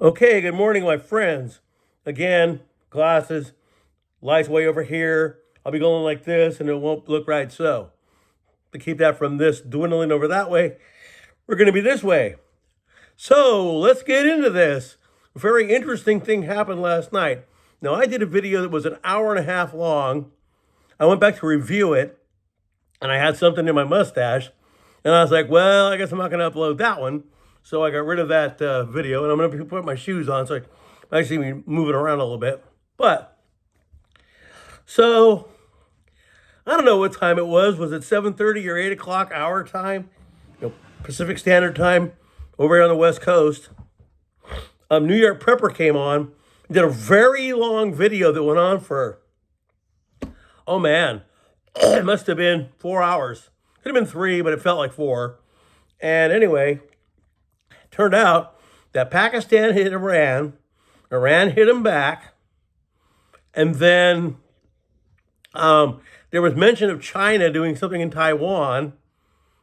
Okay, good morning, my friends. Again, glasses, lights way over here. I'll be going like this and it won't look right. So, to keep that from this dwindling over that way, we're going to be this way. So, let's get into this. A very interesting thing happened last night. Now, I did a video that was an hour and a half long. I went back to review it and I had something in my mustache. And I was like, well, I guess I'm not going to upload that one. So I got rid of that video and I'm going to put my shoes on. So I actually be moving around a little bit. But, so, I don't know what time it was. Was it 7:30 or 8 o'clock our time? Pacific Standard Time over here on the West Coast. New York Prepper came on. Did a very long video that went on for, oh man, it must have been 4 hours. Could have been 3, but it felt like 4. And anyway, turned out that Pakistan hit Iran, Iran hit them back, and then there was mention of China doing something in Taiwan,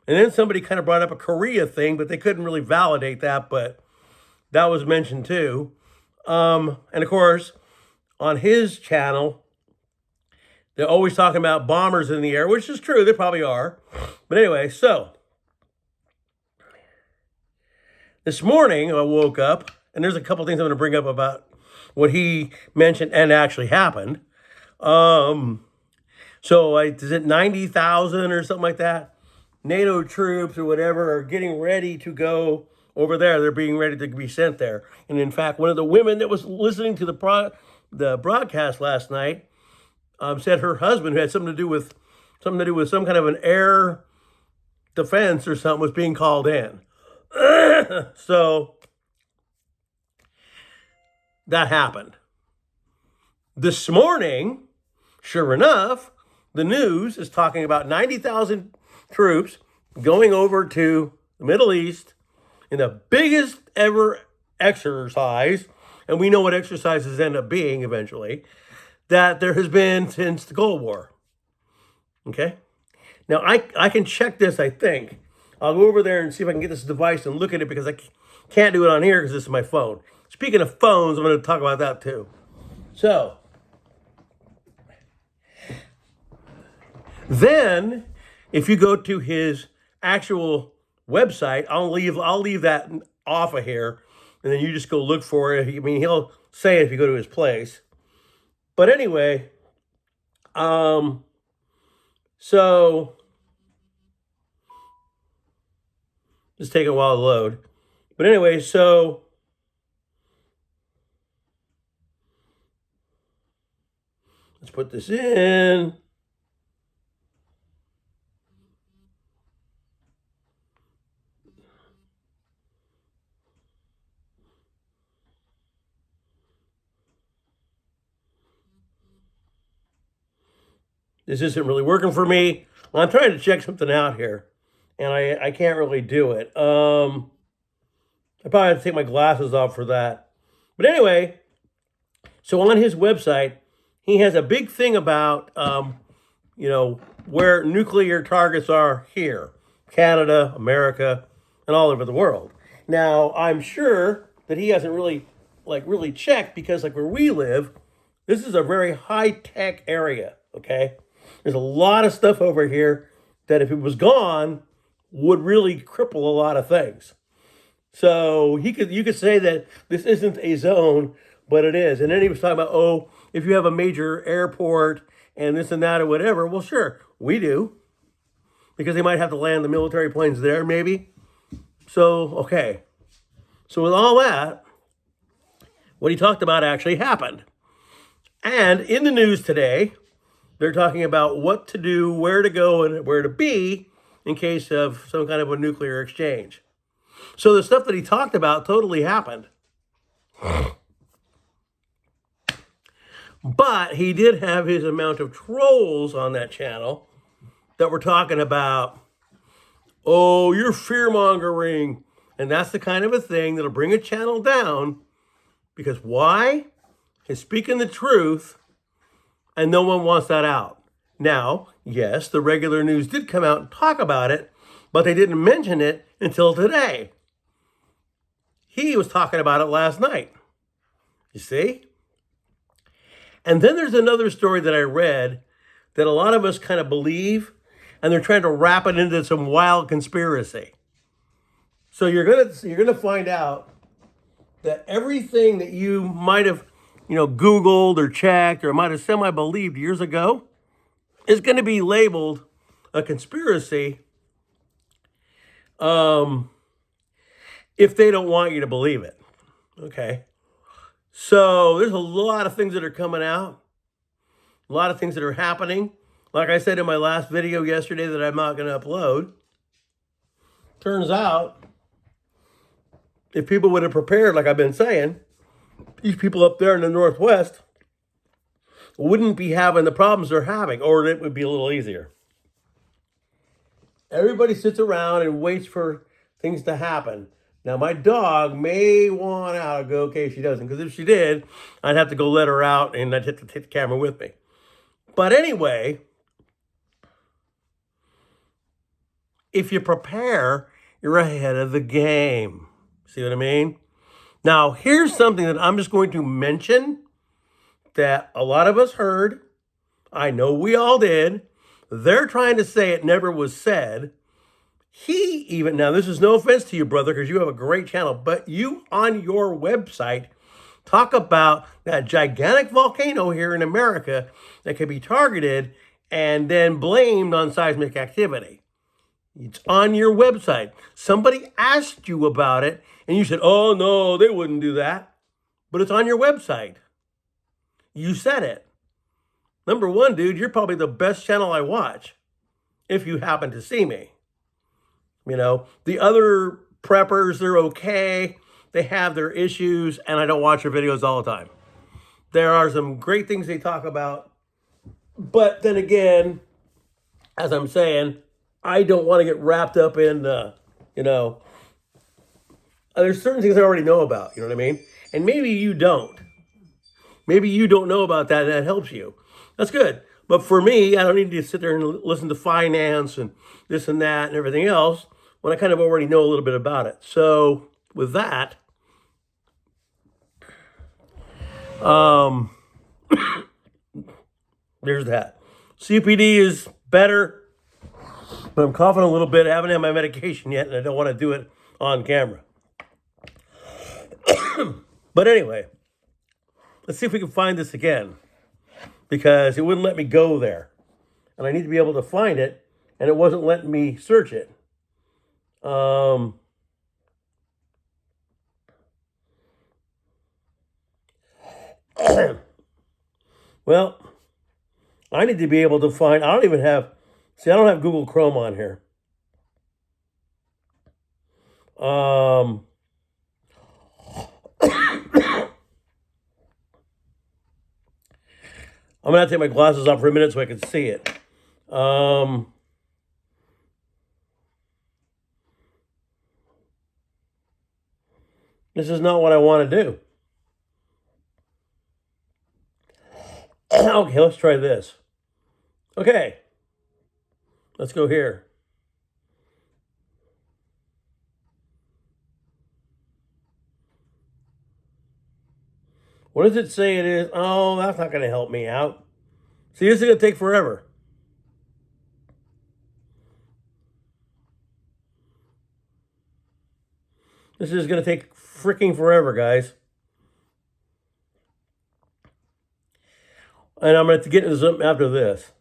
and then somebody kind of brought up a Korea thing, but they couldn't really validate that, but that was mentioned too. And of course, on his channel, they're always talking about bombers in the air, which is true, they probably are. But anyway, so this morning I woke up, and there's a couple things I'm going to bring up about what he mentioned and actually happened. So is it 90,000 or something like that? NATO troops or whatever are getting ready to go over there. They're being ready to be sent there. And in fact, one of the women that was listening to the broadcast last night said her husband, who had something to do with some kind of an air defense or something, was being called in. So that happened. This morning, sure enough, the news is talking about 90,000 troops going over to the Middle East in the biggest ever exercise, and we know what exercises end up being eventually, that there has been since the Cold War. Okay? Now, I can check this, I think. I'll go over there and see if I can get this device and look at it because I can't do it on here because this is my phone. Speaking of phones, I'm going to talk about that too. So, then, if you go to his actual website, I'll leave that off of here, and then you just go look for it. I mean, he'll say it if you go to his place. But anyway, so it's taking a while to load. But anyway, so let's put this in. This isn't really working for me. Well, I'm trying to check something out here, and I can't really do it. I probably have to take my glasses off for that. But anyway, so on his website, he has a big thing about, where nuclear targets are here. Canada, America, and all over the world. Now, I'm sure that he hasn't really checked because like where we live, this is a very high-tech area, okay? There's a lot of stuff over here that if it was gone would really cripple a lot of things. So you could say that this isn't a zone, but it is. And then he was talking about, oh, if you have a major airport and this and that or whatever, well, sure, we do. Because they might have to land the military planes there, maybe. So, okay. So with all that, what he talked about actually happened. And in the news today, they're talking about what to do, where to go, and where to be in case of some kind of a nuclear exchange. So the stuff that he talked about totally happened. But he did have his amount of trolls on that channel that were talking about, oh, you're fear-mongering. And that's the kind of a thing that'll bring a channel down. Because why? He's speaking the truth, and no one wants that out. Now, yes, the regular news did come out and talk about it, but they didn't mention it until today. he was talking about it last night. You see? And then there's another story that I read that a lot of us kind of believe, and they're trying to wrap it into some wild conspiracy. So you're gonna find out that everything that you might have, Googled or checked or might have semi-believed years ago is going to be labeled a conspiracy if they don't want you to believe it. Okay. So there's a lot of things that are coming out, a lot of things that are happening. Like I said in my last video yesterday that I'm not going to upload, turns out if people would have prepared, like I've been saying, these people up there in the Northwest wouldn't be having the problems they're having, or it would be a little easier. Everybody sits around and waits for things to happen. Now, my dog may want out and go, okay, she doesn't, because if she did, I'd have to go let her out and I'd have to take the camera with me. But anyway, if you prepare, you're ahead of the game. See what I mean? Now, here's something that I'm just going to mention that a lot of us heard. I know we all did. They're trying to say it never was said. Now this is no offense to you, brother, because you have a great channel, but you on your website talk about that gigantic volcano here in America that could be targeted and then blamed on seismic activity. It's on your website. Somebody asked you about it, and you said, oh, no, they wouldn't do that. But it's on your website. You said it. Number one, dude, you're probably the best channel I watch, if you happen to see me. The other preppers, they're okay. They have their issues, and I don't watch their videos all the time. There are some great things they talk about. But then again, as I'm saying, I don't want to get wrapped up in, there's certain things I already know about, you know what I mean? And maybe you don't. Maybe you don't know about that, and that helps you. That's good. But for me, I don't need to sit there and listen to finance and this and that and everything else when I kind of already know a little bit about it. So with that, there's that. CPD is better, but I'm coughing a little bit. I haven't had my medication yet, and I don't want to do it on camera. But anyway, let's see if we can find this again, because it wouldn't let me go there. And I need to be able to find it, and it wasn't letting me search it. Well, I need to be able to find, I don't have Google Chrome on here. I'm going to have to take my glasses off for a minute so I can see it. This is not what I want to do. Okay, let's try this. Okay, let's go here. What does it say it is? Oh, that's not going to help me out. See, this is going to take forever. This is going to take freaking forever, guys. And I'm going to have to get into something after this.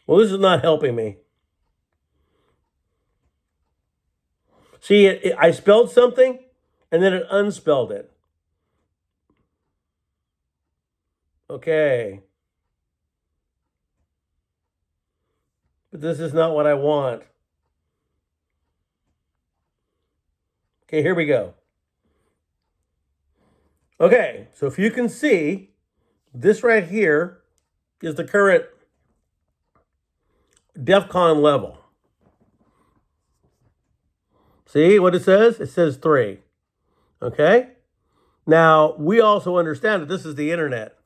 Well, this is not helping me. See, I spelled something, and then it unspelled it. Okay. But this is not what I want. Okay, here we go. Okay, so if you can see, this right here is the current DEFCON level. See what it says? It says 3. Okay? Now, we also understand that this is the internet,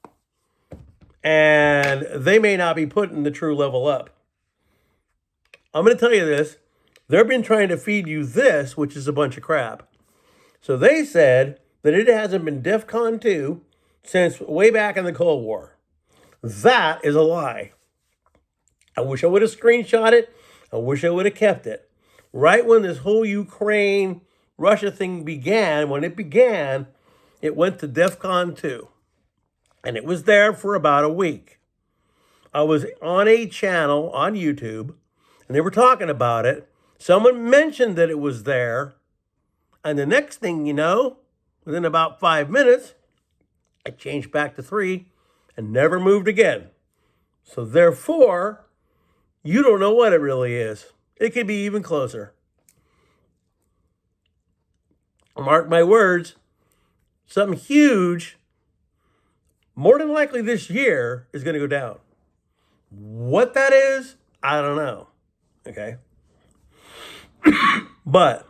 and they may not be putting the true level up. I'm going to tell you this. They've been trying to feed you this, which is a bunch of crap. So they said that it hasn't been DEF CON 2 since way back in the Cold War. That is a lie. I wish I would have screenshot it. I wish I would have kept it. Right when this whole Ukraine, Russia thing began, when it began, it went to DEF CON 2. And it was there for about a week. I was on a channel on YouTube, and they were talking about it. Someone mentioned that it was there. And the next thing you know, within about 5 minutes, I changed back to 3 and never moved again. So therefore, you don't know what it really is. It could be even closer. Mark my words, something huge, more than likely this year, is going to go down. What that is, I don't know. Okay? But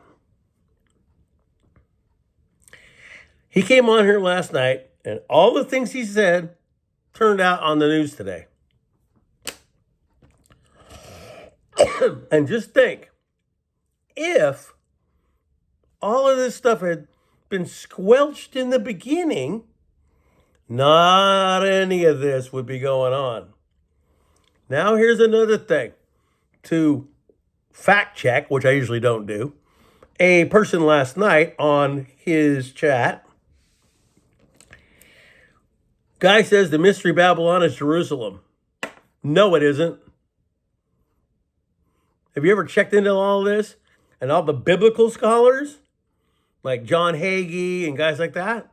he came on here last night, and all the things he said turned out on the news today. And just think, if all of this stuff had been squelched in the beginning, not any of this would be going on. Now here's another thing to fact check, which I usually don't do. A person last night on his chat, guy says the Mystery Babylon is Jerusalem. No, it isn't. Have you ever checked into all this? And all the biblical scholars, like John Hagee and guys like that,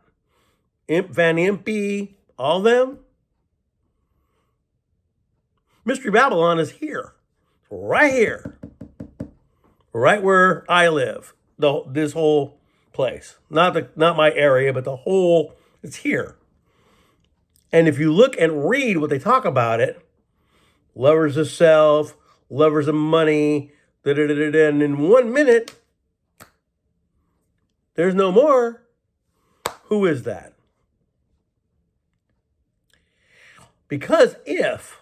Van Impe, all them? Mystery Babylon is here, right here, right where I live. This whole place, not my area, but the whole, it's here. And if you look and read what they talk about it, lovers of self, lovers of money, and in 1 minute, there's no more. Who is that? Because if,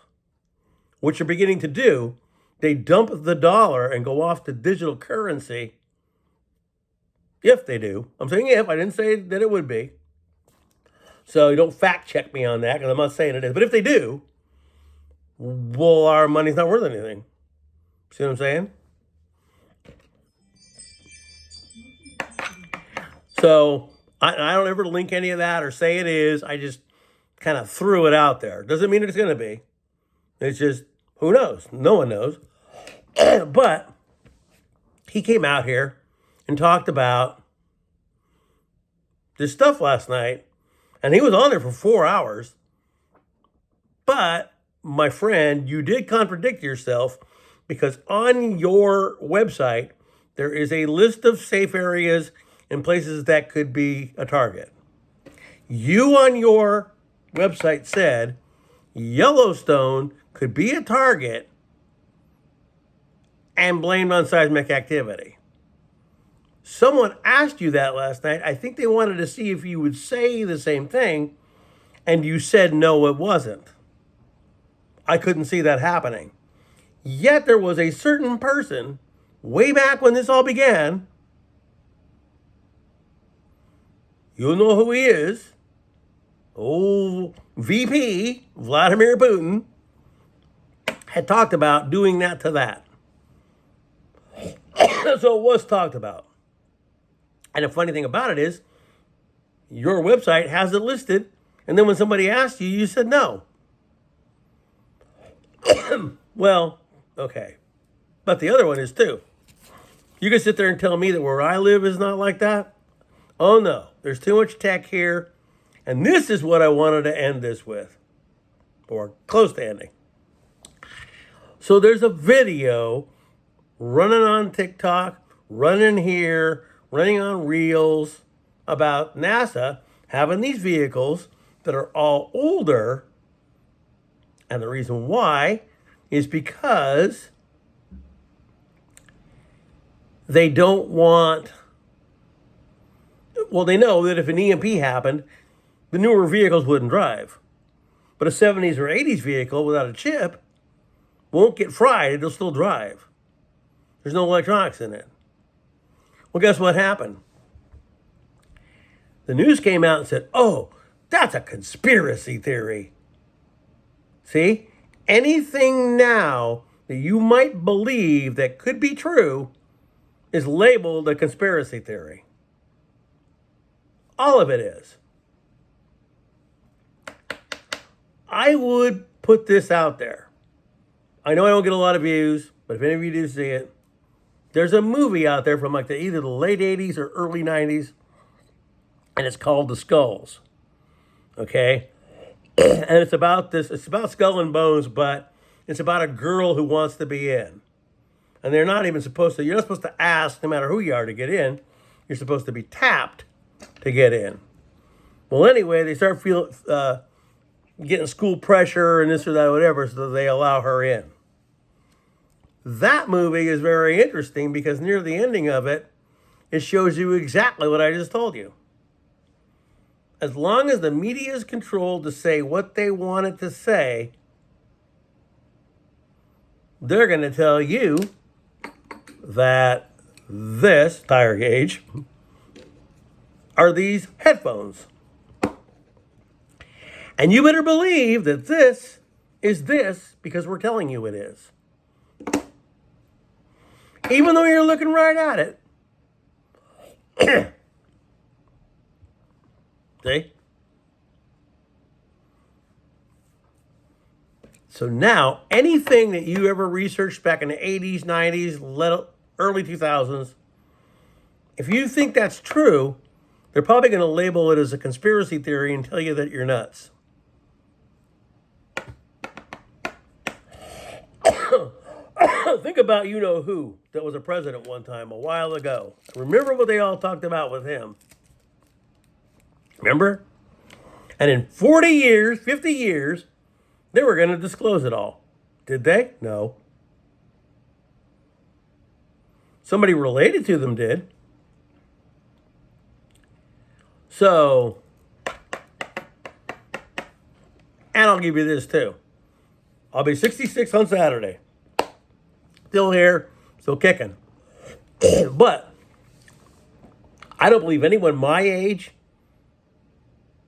which you're beginning to do, they dump the dollar and go off to digital currency, if they do, I'm saying if, I didn't say that it would be. So you don't fact check me on that, because I'm not saying it is. But if they do, well, our money's not worth anything. See what I'm saying? So I don't ever link any of that or say it is. I just kind of threw it out there. Doesn't mean it's going to be. It's just, who knows? No one knows. But he came out here and talked about this stuff last night. And he was on there for 4 hours. But, my friend, you did contradict yourself, because on your website, there is a list of safe areas and places that could be a target. You on your website said Yellowstone could be a target and blamed on seismic activity. Someone asked you that last night. I think they wanted to see if you would say the same thing, and you said no, it wasn't. I couldn't see that happening. Yet there was a certain person, way back when this all began, you'll know who he is, old VP, Vladimir Putin, had talked about doing that to that. So it was talked about. And the funny thing about it is, your website has it listed, and then when somebody asked you, you said no. Well, okay. But the other one is too. You can sit there and tell me that where I live is not like that? Oh no, there's too much tech here. And this is what I wanted to end this with, or close to ending. So there's a video running on TikTok, running here, running on Reels, about NASA having these vehicles that are all older. And the reason why is because they don't want, Well, they know that if an EMP happened, the newer vehicles wouldn't drive. But a 70s or 80s vehicle without a chip won't get fried. It'll still drive. There's no electronics in it. Well, guess what happened? The news came out and said, oh, that's a conspiracy theory. See? Anything now that you might believe that could be true is labeled a conspiracy theory. All of it is. I would put this out there. I know I don't get a lot of views, but if any of you do see it, there's a movie out there from like either the late 80s or early 90s, and it's called The Skulls. Okay? And it's about Skull and Bones, but it's about a girl who wants to be in. And they're not even supposed to, you're not supposed to ask no matter who you are to get in. You're supposed to be tapped to get in. Well, anyway, they start getting school pressure and this or that, or whatever, so they allow her in. That movie is very interesting because near the ending of it, it shows you exactly what I just told you. As long as the media is controlled to say what they want it to say, they're going to tell you that this tire gauge are these headphones. And you better believe that this is this because we're telling you it is. Even though you're looking right at it. See? So now, anything that you ever researched back in the 80s, 90s, early 2000s, if you think that's true, they're probably going to label it as a conspiracy theory and tell you that you're nuts. Think about you-know-who that was a president one time a while ago. Remember what they all talked about with him? Remember? And in 40 years, 50 years, they were going to disclose it all. Did they? No. Somebody related to them did. So, and I'll give you this too. I'll be 66 on Saturday. Still here, still kicking. But I don't believe anyone my age,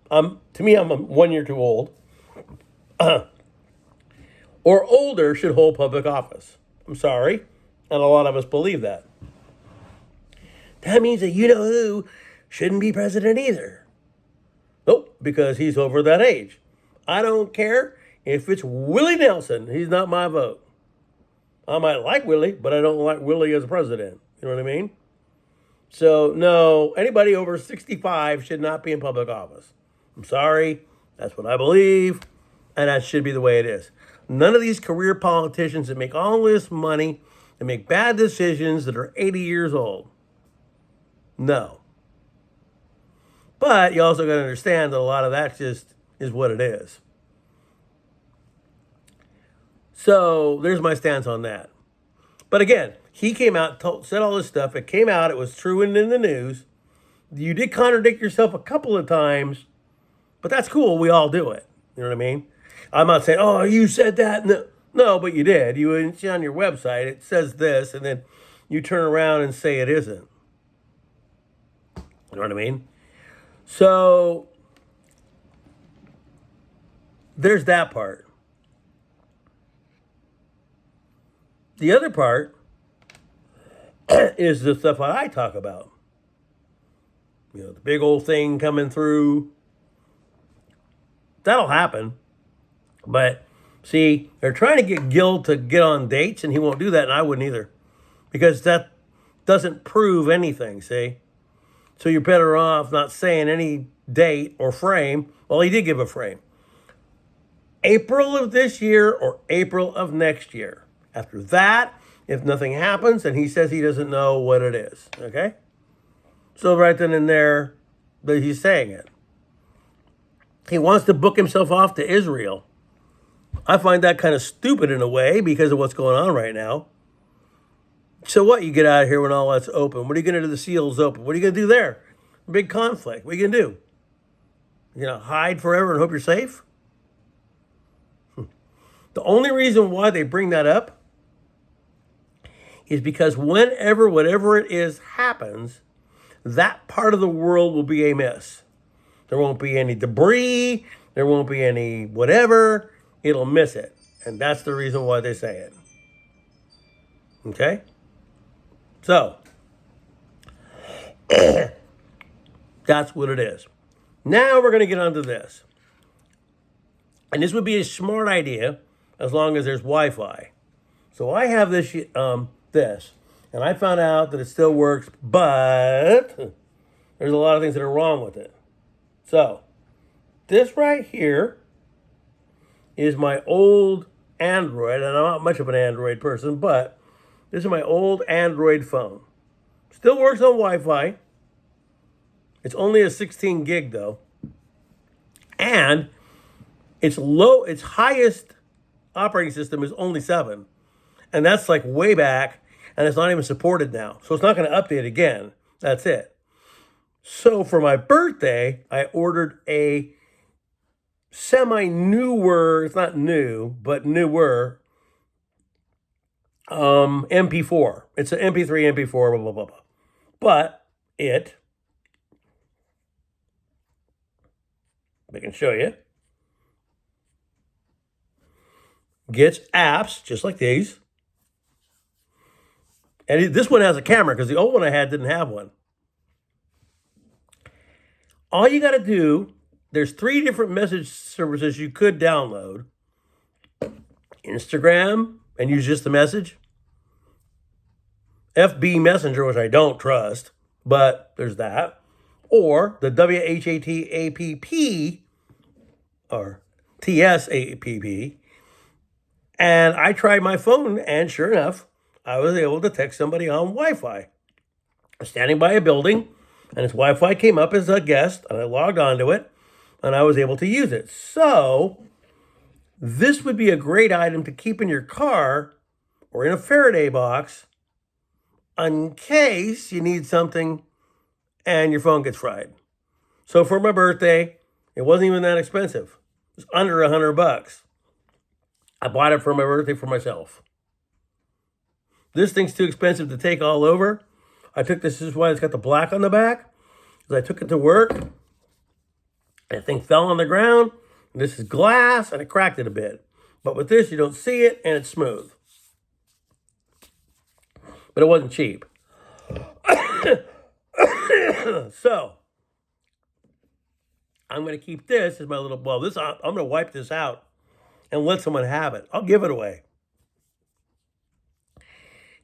to me, I'm 1 year too old, or older should hold public office. I'm sorry, and a lot of us believe that. That means that you-know-who shouldn't be president either. Nope, because he's over that age. I don't care if it's Willie Nelson. He's not my vote. I might like Willie, but I don't like Willie as a president. You know what I mean? So, no, anybody over 65 should not be in public office. I'm sorry. That's what I believe, and that should be the way it is. None of these career politicians that make all this money and make bad decisions that are 80 years old. No. But you also got to understand that a lot of that just is what it is. So there's my stance on that. But again, he came out, said all this stuff. It came out. It was true and in the news. You did contradict yourself a couple of times, but that's cool. We all do it. You know what I mean? I'm not saying, oh, you said that. No, but you did. It's on your website. It says this, and then you turn around and say it isn't. You know what I mean? So there's that part. The other part is the stuff that I talk about. The big old thing coming through. That'll happen. But, see, they're trying to get Gil to get on dates, and he won't do that, and I wouldn't either. Because that doesn't prove anything, see? So you're better off not saying any date or frame. Well, he did give a frame. April of this year or April of next year. After that, if nothing happens, then he says he doesn't know what it is. Okay? So right then and there, he's saying it. He wants to book himself off to Israel. I find that kind of stupid in a way because of what's going on right now. So what? You get out of here when all that's open. What are you going to do? The seal's open. What are you going to do there? big conflict. What are you going to do? You're going to hide forever and hope you're safe? The only reason why they bring that up is because whenever whatever it is happens, that part of the world will be a miss. There won't be any debris. There won't be any whatever. It'll miss it. And that's the reason why they say it. Okay? So, that's what it is. Now we're going to get onto this. And this would be a smart idea as long as there's Wi-Fi. So I have this, and I found out that it still works, but there's a lot of things that are wrong with it. So, this right here is my old Android, and I'm not much of an Android person, but this is my old Android phone. Still works on Wi-Fi. It's only a 16 gig though. And its highest operating system is only 7. And that's like way back, and it's not even supported now. So it's not going to update again. That's it. So for my birthday, I ordered a semi-newer, it's not new, but newer MP4. It's an MP3, MP4, blah, blah, blah, blah. But I can show you, gets apps just like these. And this one has a camera because the old one I had didn't have one. All you got to do, there's 3 different message services you could download. Instagram, and use just the message. FB Messenger, which I don't trust, but there's that. Or the WHAT app, or TS app. And I tried my phone, and sure enough, I was able to text somebody on Wi-Fi. I was standing by a building, and its Wi-Fi came up as a guest, and I logged onto it, and I was able to use it. So, this would be a great item to keep in your car or in a Faraday box in case you need something and your phone gets fried. So for my birthday, it wasn't even that expensive. It was under $100. I bought it for my birthday for myself. This thing's too expensive to take all over. I took this is why it's got the black on the back. Because I took it to work. That thing fell on the ground. This is glass, and it cracked it a bit. But with this, you don't see it, and it's smooth. But it wasn't cheap. So, I'm going to keep this as my little, I'm going to wipe this out and let someone have it. I'll give it away.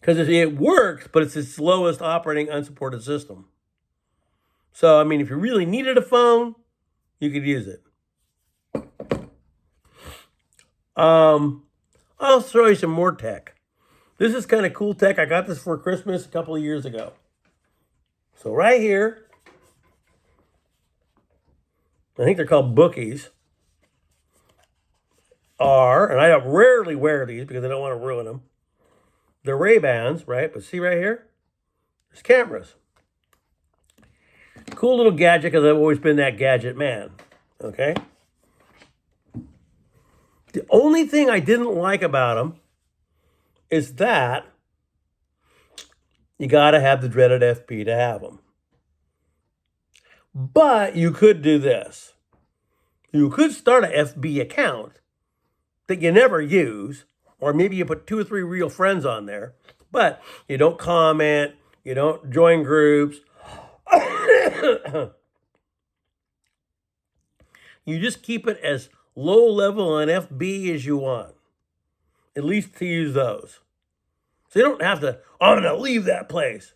Because it works, but it's the slowest operating unsupported system. So, I mean, if you really needed a phone, you could use it. I'll show you some more tech. This is kind of cool tech. I got this for Christmas a couple of years ago. So right here, I think they're called Bookies, and I rarely wear these because I don't want to ruin them. They're Ray-Bans, right? But see right here? There's cameras. Cool little gadget because I've always been that gadget man. Okay? The only thing I didn't like about them is that you got to have the dreaded FB to have them. But you could do this. You could start an FB account that you never use, or maybe you put 2 or 3 real friends on there, but you don't comment, you don't join groups. You just keep it as low level on FB as you want, at least to use those. So you don't have to, I'm going to leave that place.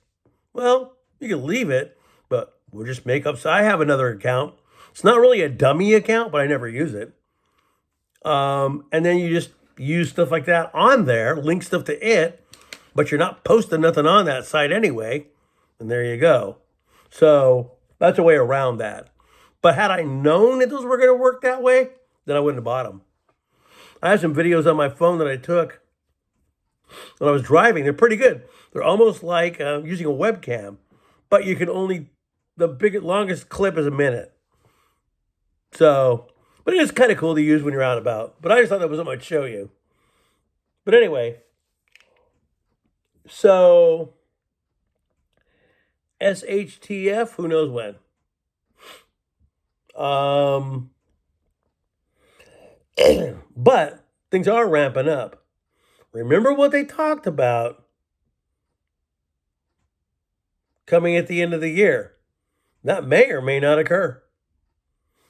Well, you can leave it, but we'll just make up. So I have another account. It's not really a dummy account, but I never use it. And then you just use stuff like that on there, link stuff to it, but you're not posting nothing on that site anyway. And there you go. So that's a way around that. But had I known that those were going to work that way, then I wouldn't have bought them. I have some videos on my phone that I took when I was driving. They're pretty good. They're almost like using a webcam, but you can only the longest clip is a minute. So, but it is kind of cool to use when you're out and about. But I just thought that was something I'd show you. But anyway, so SHTF, who knows when? But things are ramping up. Remember what they talked about coming at the end of the year. That may or may not occur.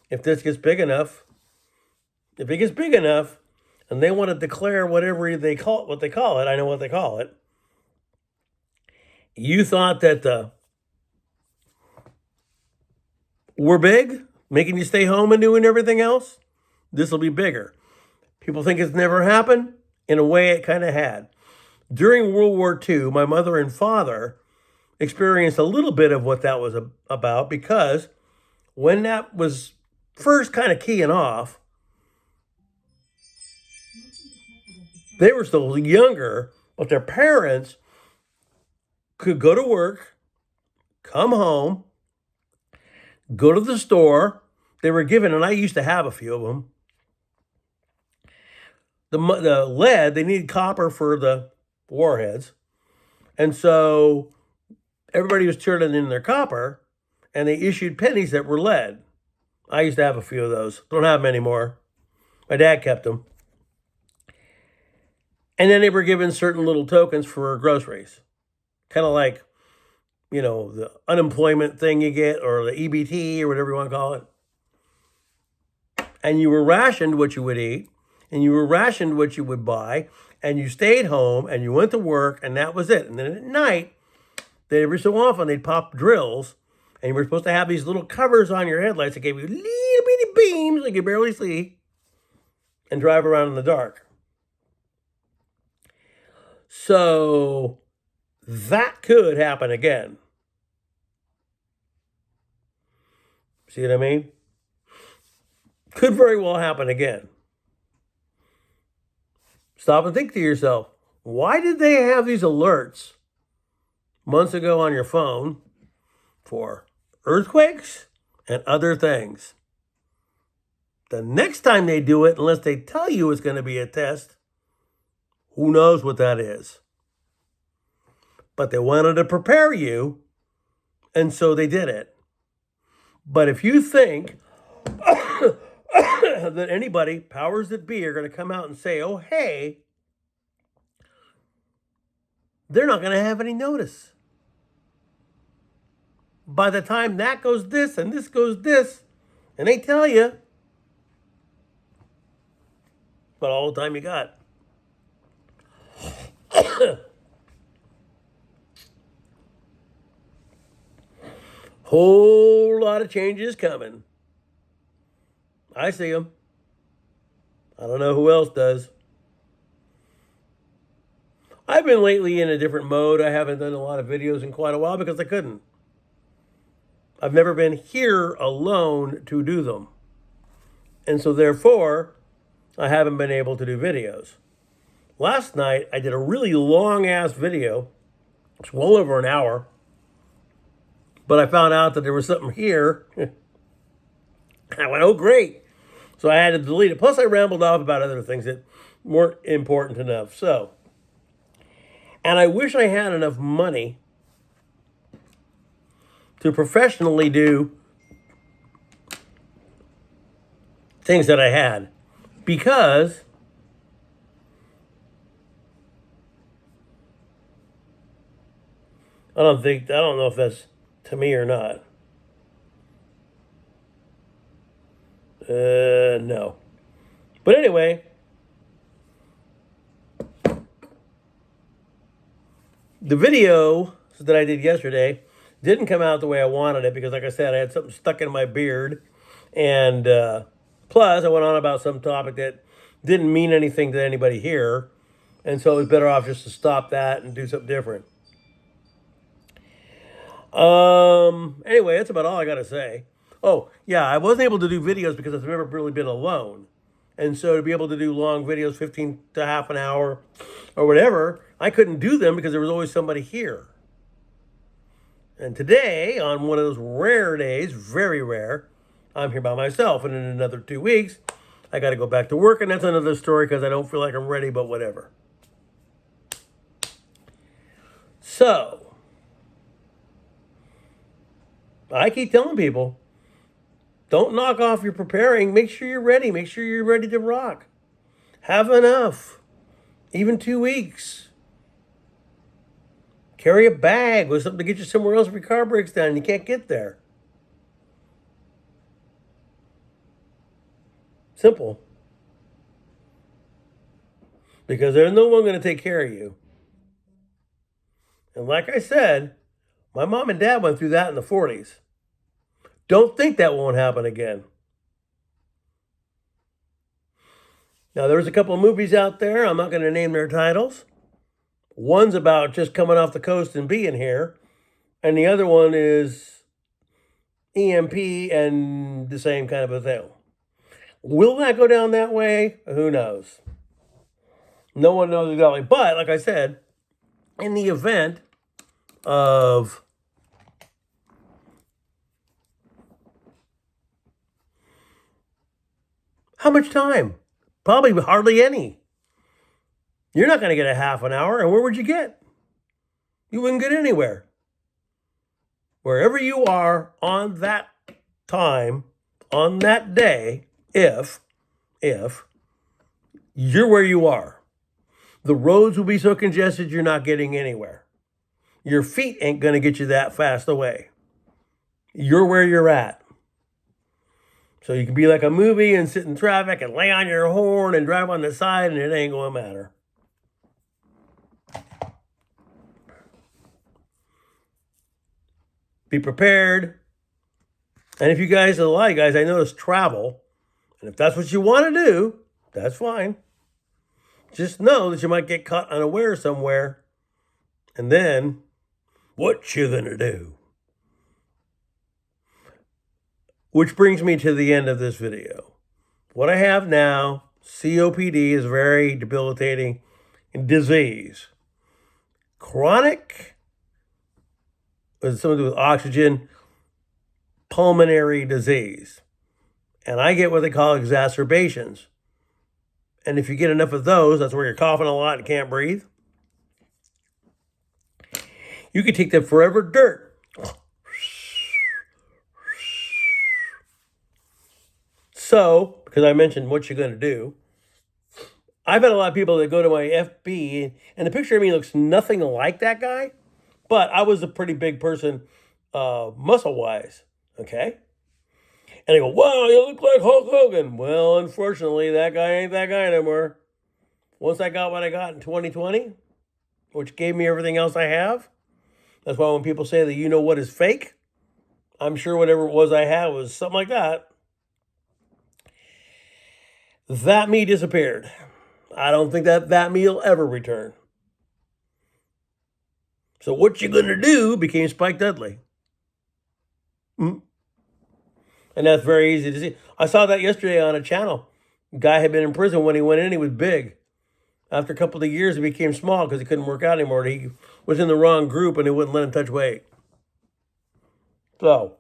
If this gets big enough, if it gets big enough, and they want to declare whatever they call it, what they call it, I know what they call it. You thought that we're big, making you stay home and doing everything else? This will be bigger. People think it's never happened. In a way, it kind of had. During World War II, my mother and father experienced a little bit of what that was about, because when that was first kind of keying off, they were still younger, but their parents could go to work, come home, go to the store. They were given, and I used to have a few of them, the lead. They needed copper for the warheads. And so everybody was turning in their copper, and they issued pennies that were lead. I used to have a few of those. Don't have them anymore. My dad kept them. And then they were given certain little tokens for groceries. Kind of like, the unemployment thing you get, or the EBT, or whatever you want to call it. And you were rationed what you would eat, and you were rationed what you would buy, and you stayed home, and you went to work, and that was it. And then at night, every so often, they'd pop drills, and you were supposed to have these little covers on your headlights that gave you little bitty beams that you could barely see, and drive around in the dark. So that could happen again. See what I mean? Could very well happen again. Stop and think to yourself, why did they have these alerts months ago on your phone for earthquakes and other things? The next time they do it, unless they tell you it's going to be a test, who knows what that is? But they wanted to prepare you, and so they did it. But if you think that anybody, powers that be, are going to come out and say, oh, hey, they're not going to have any notice. By the time that goes this and this goes this, and they tell you, but all the time you got. Whole lot of changes coming. I see them. I don't know who else does. I've been lately in a different mode. I haven't done a lot of videos in quite a while because I couldn't. I've never been here alone to do them. And so therefore, I haven't been able to do videos. Last night, I did a really long-ass video. It's well over an hour. But I found out that there was something here. I went, oh, great. So I had to delete it. Plus, I rambled off about other things that weren't important enough. So, and I wish I had enough money to professionally do things that I had. Because I don't know if that's to me or not. No. But anyway, the video that I did yesterday didn't come out the way I wanted it because, like I said, I had something stuck in my beard. And plus, I went on about some topic that didn't mean anything to anybody here. And so it was better off just to stop that and do something different. Anyway, that's about all I got to say. Oh, yeah, I wasn't able to do videos because I've never really been alone. And so to be able to do long videos, 15 to half an hour or whatever, I couldn't do them because there was always somebody here. And today, on one of those rare days, very rare, I'm here by myself. And in another 2 weeks, I got to go back to work. And that's another story because I don't feel like I'm ready, but whatever. So, I keep telling people, don't knock off your preparing. Make sure you're ready. Make sure you're ready to rock. Have enough. Even 2 weeks. Carry a bag with something to get you somewhere else if your car breaks down and you can't get there. Simple. Because there's no one going to take care of you. And like I said, my mom and dad went through that in the 40s. Don't think that won't happen again. Now, there's a couple of movies out there. I'm not going to name their titles. One's about just coming off the coast and being here. And the other one is EMP and the same kind of a thing. Will that go down that way? Who knows? No one knows exactly. But, like I said, in the event of how much time? Probably hardly any. You're not going to get a half an hour. And where would you get? You wouldn't get anywhere. Wherever you are on that time, on that day, if you're where you are, the roads will be so congested you're not getting anywhere. Your feet ain't going to get you that fast away. You're where you're at. So you can be like a movie and sit in traffic and lay on your horn and drive on the side and it ain't going to matter. Be prepared. And if you guys, a lot of you guys, I notice travel. And if that's what you want to do, that's fine. Just know that you might get caught unaware somewhere. And then, what you gonna do? Which brings me to the end of this video. What I have now, COPD, is a very debilitating disease. Chronic, with something to do with oxygen, pulmonary disease. And I get what they call exacerbations. And if you get enough of those, that's where you're coughing a lot and can't breathe. You could take the forever dirt. So, because I mentioned what you're going to do, I've had a lot of people that go to my FB, and the picture of me looks nothing like that guy, but I was a pretty big person muscle-wise, okay? And they go, wow, you look like Hulk Hogan. Well, unfortunately, that guy ain't that guy anymore. Once I got what I got in 2020, which gave me everything else I have, that's why when people say that you know what is fake, I'm sure whatever it was I had was something like that. That me disappeared. I don't think that me will ever return. So what you gonna do became Spike Dudley. And that's very easy to see. I saw that yesterday on a channel. Guy had been in prison. When he went in, he was big. After a couple of years, he became small because he couldn't work out anymore. He was in the wrong group and they wouldn't let him touch weight. So,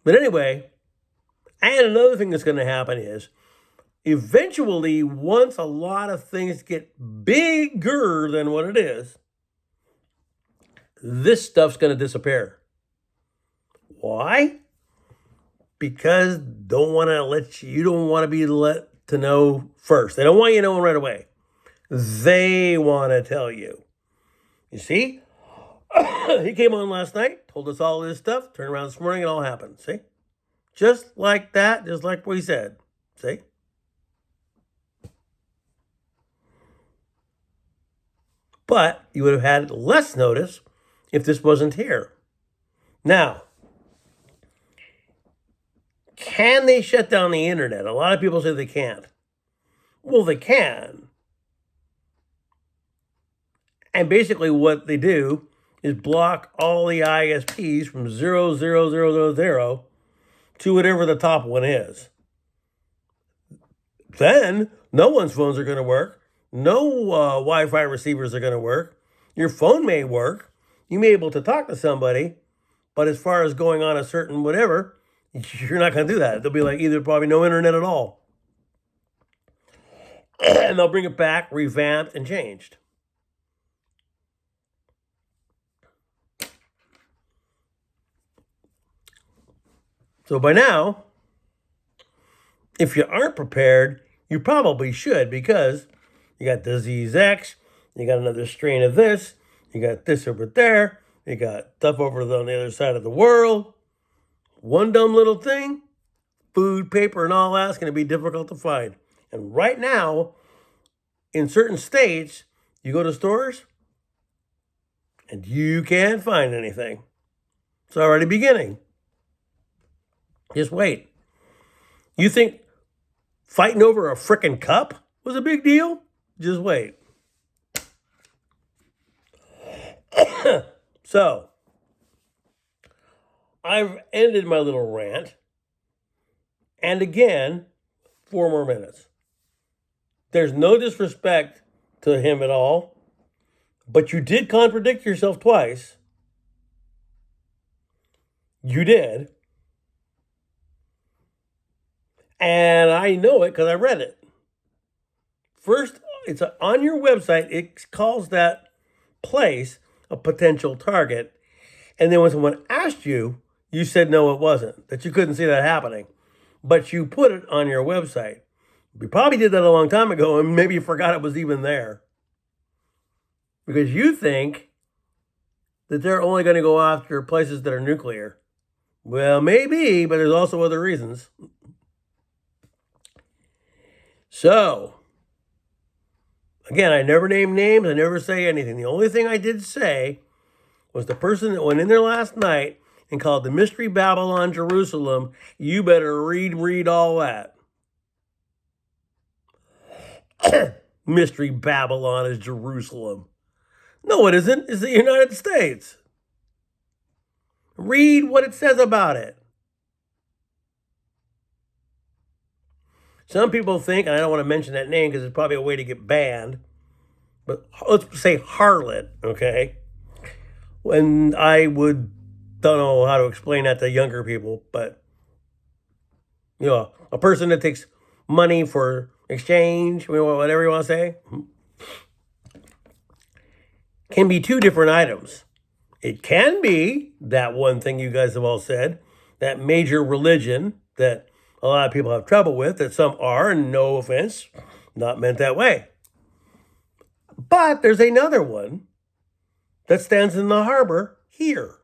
but anyway, and another thing that's going to happen is, eventually, once a lot of things get bigger than what it is, this stuff's going to disappear. Why? Because you don't want to be let to know first. They don't want you knowing right away. They want to tell you. You see? He came on last night, told us all this stuff, turned around this morning, it all happened. See? Just like that, just like what he said. See? But you would have had less notice if this wasn't here. Now, can they shut down the internet? A lot of people say they can't. Well, they can. And basically what they do is block all the ISPs from 00000 to whatever the top one is. Then no one's phones are going to work. No Wi-Fi receivers are going to work. Your phone may work. You may be able to talk to somebody, but as far as going on a certain whatever, you're not going to do that. There'll be like either probably no internet at all. And they'll bring it back, revamped, and changed. So by now, if you aren't prepared, you probably should, because you got disease X, you got another strain of this, you got this over there, you got stuff over on the other side of the world. One dumb little thing, food, paper, and all that's going to be difficult to find. And right now, in certain states, you go to stores and you can't find anything. It's already beginning. Just wait. You think fighting over a frickin' cup was a big deal? Just wait. So, I've ended my little rant. And again, 4 more minutes. There's no disrespect to him at all, but you did contradict yourself twice. You did. And I know it because I read it. First, it's on your website. It calls that place a potential target. And then when someone asked you, you said no, it wasn't, that you couldn't see that happening. But you put it on your website. You probably did that a long time ago, and maybe you forgot it was even there. Because you think that they're only going to go after places that are nuclear. Well, maybe, but there's also other reasons. So, again, I never name names. I never say anything. The only thing I did say was the person that went in there last night and called the Mystery Babylon Jerusalem. You better read all that. Mystery Babylon is Jerusalem. No, it isn't. It's the United States. Read what it says about it. Some people think, and I don't want to mention that name because it's probably a way to get banned, but let's say harlot, okay? And I don't know how to explain that to younger people, but, a person that takes money for exchange, whatever you want to say, can be 2 different items. It can be that one thing you guys have all said, that major religion that a lot of people have trouble with, that some are, and no offense, not meant that way. But there's another one that stands in the harbor here.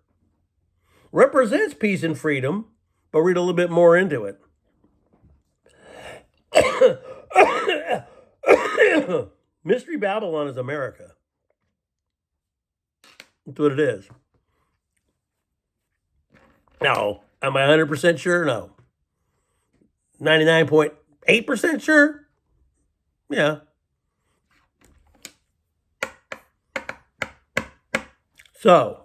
Represents peace and freedom, but read a little bit more into it. Mystery Babylon is America. That's what it is. Now, am I 100% sure? No. 99.8% sure? Yeah. So,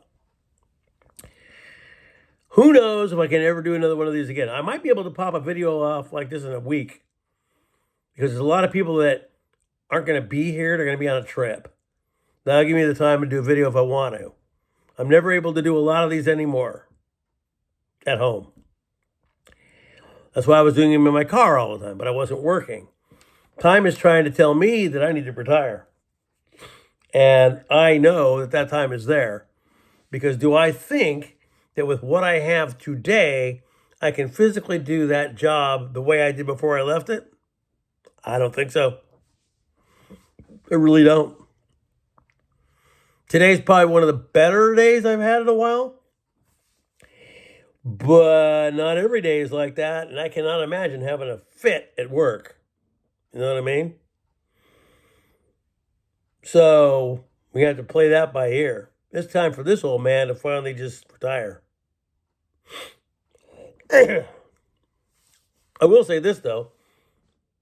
who knows if I can ever do another one of these again. I might be able to pop a video off like this in a week, because there's a lot of people that aren't going to be here. They're going to be on a trip. That'll give me the time to do a video if I want to. I'm never able to do a lot of these anymore at home. That's why I was doing them in my car all the time, but I wasn't working. Time is trying to tell me that I need to retire. And I know that time is there. Because do I think that with what I have today, I can physically do that job the way I did before I left it? I don't think so. I really don't. Today's probably one of the better days I've had in a while. But not every day is like that. And I cannot imagine having a fit at work. You know what I mean? So we have to play that by ear. It's time for this old man to finally just retire. I will say this, though.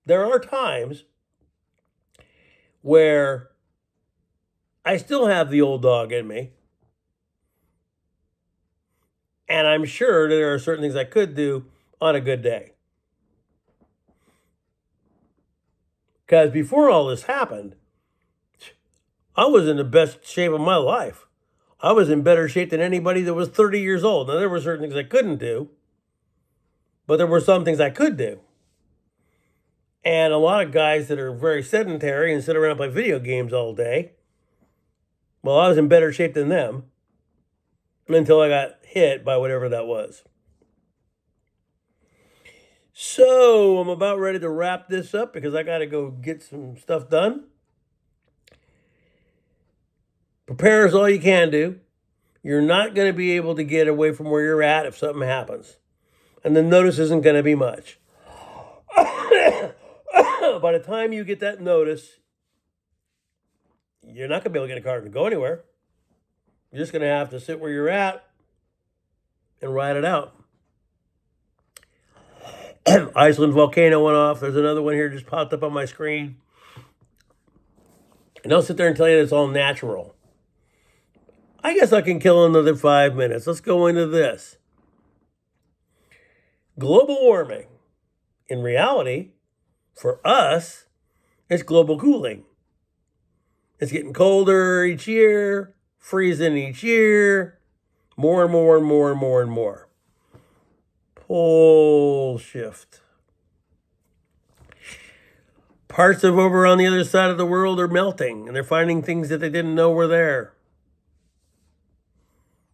There are times where I still have the old dog in me. And I'm sure that there are certain things I could do on a good day. Because before all this happened, I was in the best shape of my life. I was in better shape than anybody that was 30 years old. Now, there were certain things I couldn't do, but there were some things I could do. And a lot of guys that are very sedentary and sit around and play video games all day, well, I was in better shape than them until I got hit by whatever that was. So I'm about ready to wrap this up because I got to go get some stuff done. Prepare as all you can do. You're not going to be able to get away from where you're at if something happens. And the notice isn't going to be much. By the time you get that notice, you're not going to be able to get a car to go anywhere. You're just going to have to sit where you're at and ride it out. Iceland volcano went off. There's another one here just popped up on my screen. And I'll sit there and tell you it's all natural. I guess I can kill another 5 minutes. Let's go into this. Global warming. In reality, for us, it's global cooling. It's getting colder each year, freezing each year, more and more and more and more and more. Pole shift. Parts of over on the other side of the world are melting, and they're finding things that they didn't know were there.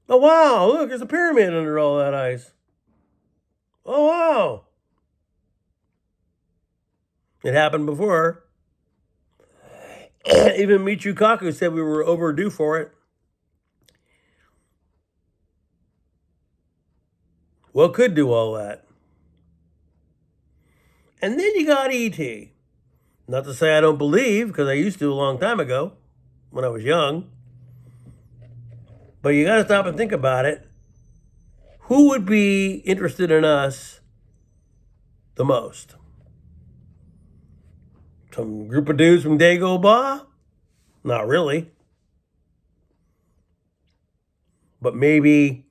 Oh, wow, look, there's a pyramid under all that ice. Oh, wow. It happened before. Even Michio Kaku said we were overdue for it. Well, could do all that. And then you got E.T. Not to say I don't believe, because I used to a long time ago when I was young. But you got to stop and think about it. Who would be interested in us the most? Some group of dudes from Dagobah? Not really. But maybe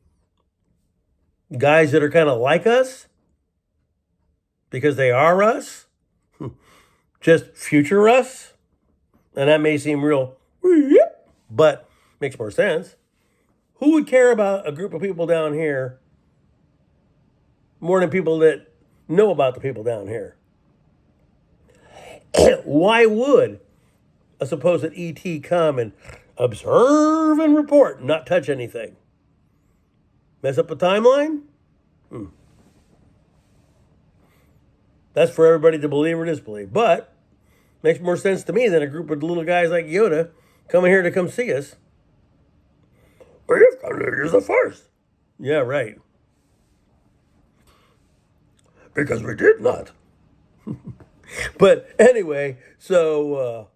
guys that are kind of like us? Because they are us? Just future us? And that may seem real, but makes more sense. Who would care about a group of people down here more than people that know about the people down here? Why would a supposed ET come and observe and report and not touch anything? Mess up the timeline? That's for everybody to believe or disbelieve. But makes more sense to me than a group of little guys like Yoda coming here to come see us. We've got to use the Force. Yeah, right. Because we did not. But anyway, so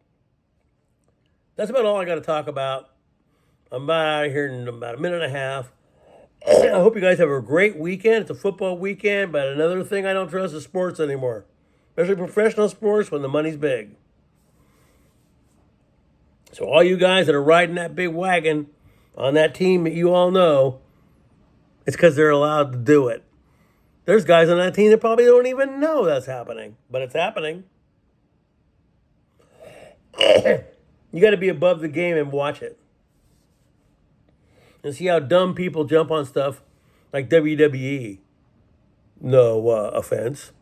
that's about all I got to talk about. I'm about out of here in about a minute and a half. I hope you guys have a great weekend. It's a football weekend, but another thing I don't trust is sports anymore, especially professional sports when the money's big. So all you guys that are riding that big wagon on that team that you all know, it's because they're allowed to do it. There's guys on that team that probably don't even know that's happening, but it's happening. You got to be above the game and watch it. And see how dumb people jump on stuff like WWE. No offense.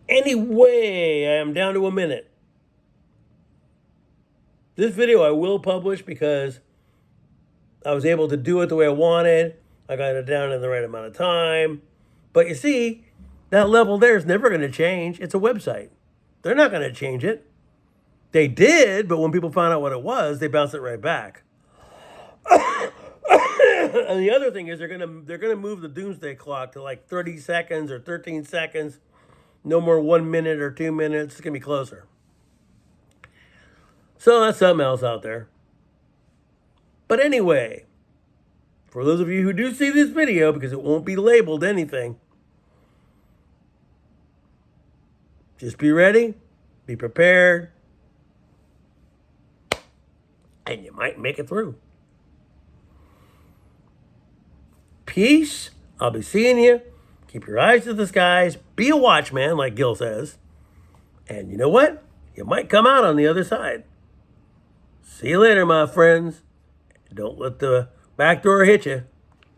Anyway, I am down to a minute. This video I will publish because I was able to do it the way I wanted. I got it down in the right amount of time. But you see, that level there is never going to change. It's a website. They're not going to change it. They did, but when people found out what it was, they bounced it right back. And the other thing is they're gonna move the doomsday clock to like 30 seconds or 13 seconds. No more 1 minute or 2 minutes. It's gonna be closer. So that's something else out there. But anyway, for those of you who do see this video, because it won't be labeled anything, just be ready, be prepared, and you might make it through. Peace. I'll be seeing you Keep your eyes to the skies. Be a watchman, like Gil says. And you know what? You might come out on the other side. See you later, my friends. Don't let the back door hit you.